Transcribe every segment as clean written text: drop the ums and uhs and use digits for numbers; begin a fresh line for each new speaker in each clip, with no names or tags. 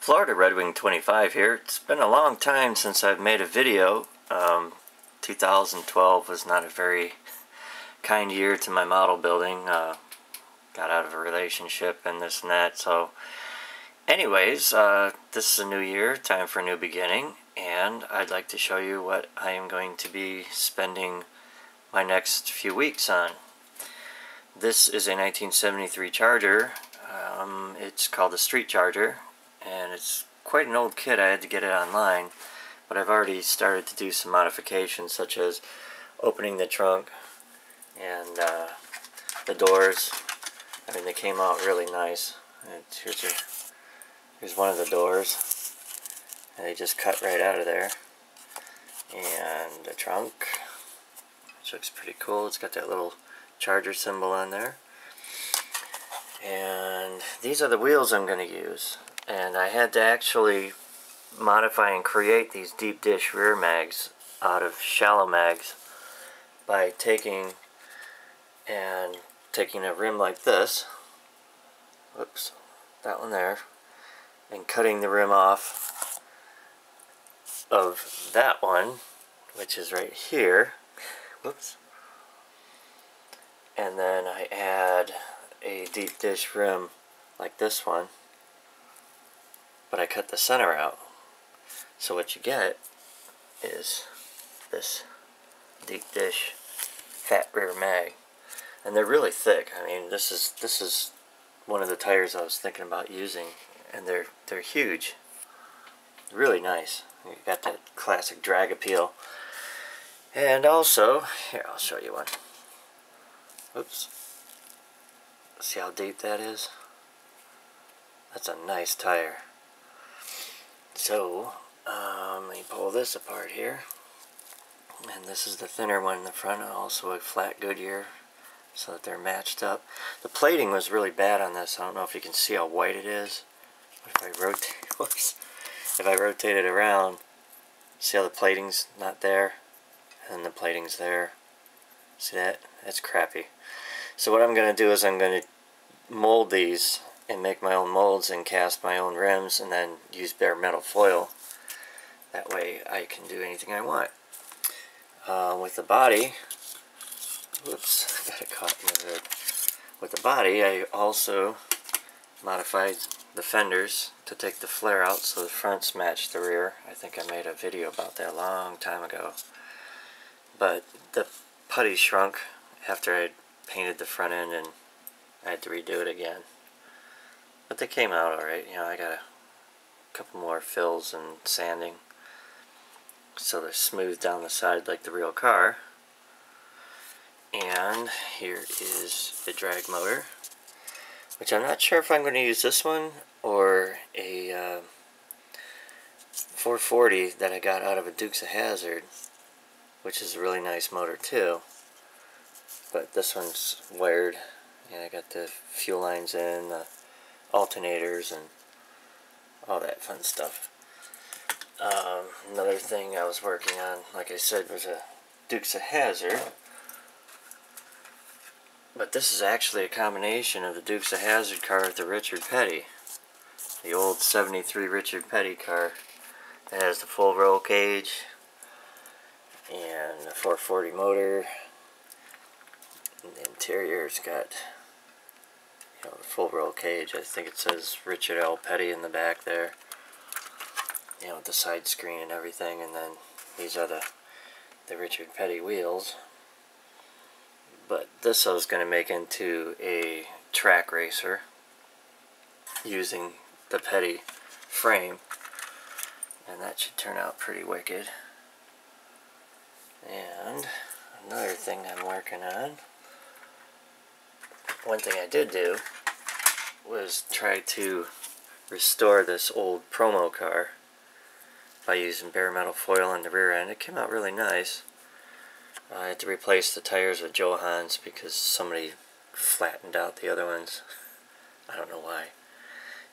Florida Red Wing 25 here. It's been a long time since I've made a video. 2012 was not a very kind year to my model building. Got out of a relationship and this and that. So anyways, this is a new year, time for a new beginning, and I'd like to show you what I am going to be spending my next few weeks on. This is a 1973 Charger. It's called the Street Charger, and it's quite an old kit. I had to get it online, but I've already started to do some modifications, such as opening the trunk and the doors. I mean, they came out really nice. And here's one of the doors, and they just cut right out of there. And the trunk, which looks pretty cool. It's got that little Charger symbol on there. And these are the wheels I'm going to use. And I had to actually modify and create these deep dish rear mags out of shallow mags by taking a rim like this, whoops, that one there, and cutting the rim off of that one, which is right here, whoops, and then I add a deep dish rim like this one, but I cut the center out. So what you get is this deep dish fat rear mag, and they're really thick. I mean, this is one of the tires I was thinking about using, and they're huge, really nice. You got that classic drag appeal. And also, here, I'll show you one. Oops. See how deep that is? That's a nice tire. So, let me pull this apart here. And this is the thinner one in the front, and also a flat Goodyear, so that they're matched up. The plating was really bad on this. I don't know if you can see how white it is. But if I rotate, whoops, if I rotate it around, see how the plating's not there, and the plating's there. See that? That's crappy. So what I'm going to do is I'm going to mold these and make my own molds and cast my own rims, and then use bare metal foil. That way I can do anything I want. With the body, whoops, got it caught in the hood. With the body, I also modified the fenders to take the flare out so the fronts match the rear. I think I made a video about that a long time ago. But the putty shrunk after I painted the front end, and I had to redo it again. But they came out alright. You know, I got a couple more fills and sanding, so they're smooth down the side like the real car. And here is the drag motor, which I'm not sure if I'm going to use this one or a 440 that I got out of a Dukes of Hazzard, which is a really nice motor too. But this one's wired, and I got the fuel lines in, the alternators, and all that fun stuff. Another thing I was working on, like I said, was a Dukes of Hazzard. But this is actually a combination of the Dukes of Hazzard car with the Richard Petty. The old 73 Richard Petty car. It has the full roll cage and the 440 motor. And the interior's got, you know, the full roll cage. I think it says Richard L. Petty in the back there. You know, with the side screen and everything. And then these are the Richard Petty wheels. But this I was going to make into a track racer using the Petty frame, and that should turn out pretty wicked. And another thing I'm working on, one thing I did do was try to restore this old promo car by using bare metal foil on the rear end. It came out really nice. I had to replace the tires with Johans because somebody flattened out the other ones. I don't know why.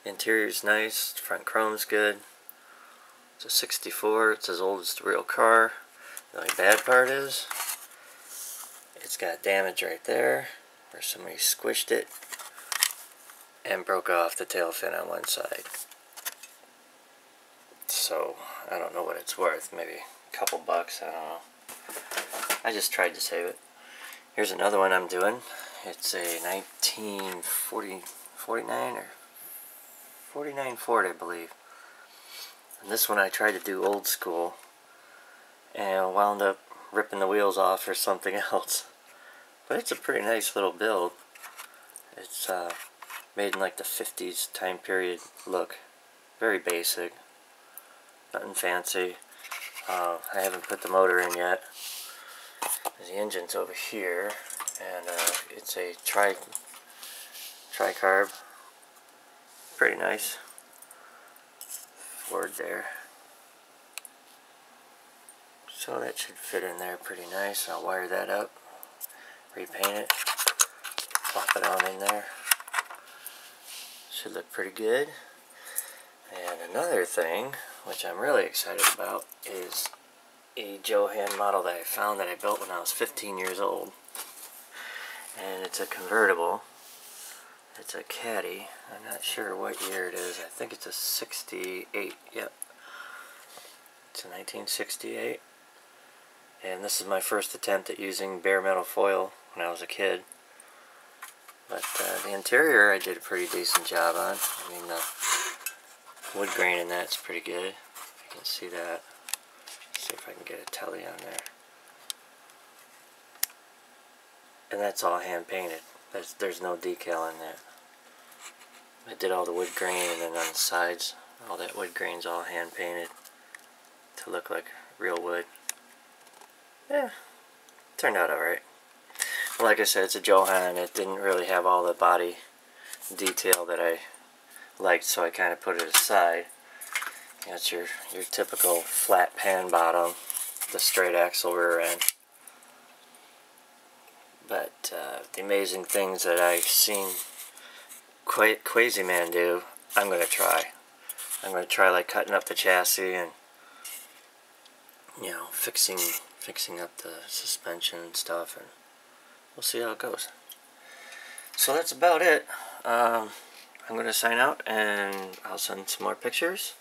The interior's nice, front chrome's good. It's a 64, it's as old as the real car. The only bad part is, it's got damage right there, where somebody squished it and broke off the tail fin on one side. so I don't know what it's worth. Maybe a couple bucks, I don't know. I just tried to save it. Here's another one I'm doing. It's a 1949 or 49 Ford, I believe. And this one I tried to do old school and wound up ripping the wheels off or something else. But it's a pretty nice little build. It's made in like the 50s time period look. Very basic. Nothing fancy. I haven't put the motor in yet. The engine's over here, and it's a tri-carb. Pretty nice. Ford there. So that should fit in there pretty nice. I'll wire that up, repaint it, plop it on in there. Should look pretty good. And another thing, which I'm really excited about, is a Johan model that I found that I built when I was 15 years old. And it's a convertible. It's a Caddy. I'm not sure what year it is. I think it's a 68. Yep. It's a 1968. And this is my first attempt at using bare metal foil when I was a kid. But the interior I did a pretty decent job on. I mean, the wood grain in that's pretty good. You can see that. Let's see if I can get a telly on there. And that's all hand painted. There's no decal in that. I did all the wood grain, and then on the sides, all that wood grain's all hand painted to look like real wood. Yeah, turned out alright. Like I said, it's a Johan. It didn't really have all the body detail that I liked, so I kind of put it aside. That's your typical flat pan bottom, the straight axle rear end. But the amazing things that I've seen Crazy Man do, I'm going to try. I'm going to try like cutting up the chassis and, you know, fixing up the suspension and stuff, and we'll see how it goes. So that's about it. I'm going to sign out, and I'll send some more pictures.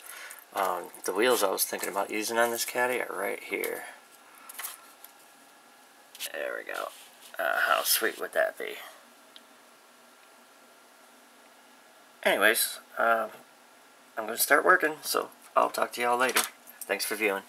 The wheels I was thinking about using on this Caddy are right here. There we go. How sweet would that be? Anyways, I'm going to start working, so I'll talk to y'all later. Thanks for viewing.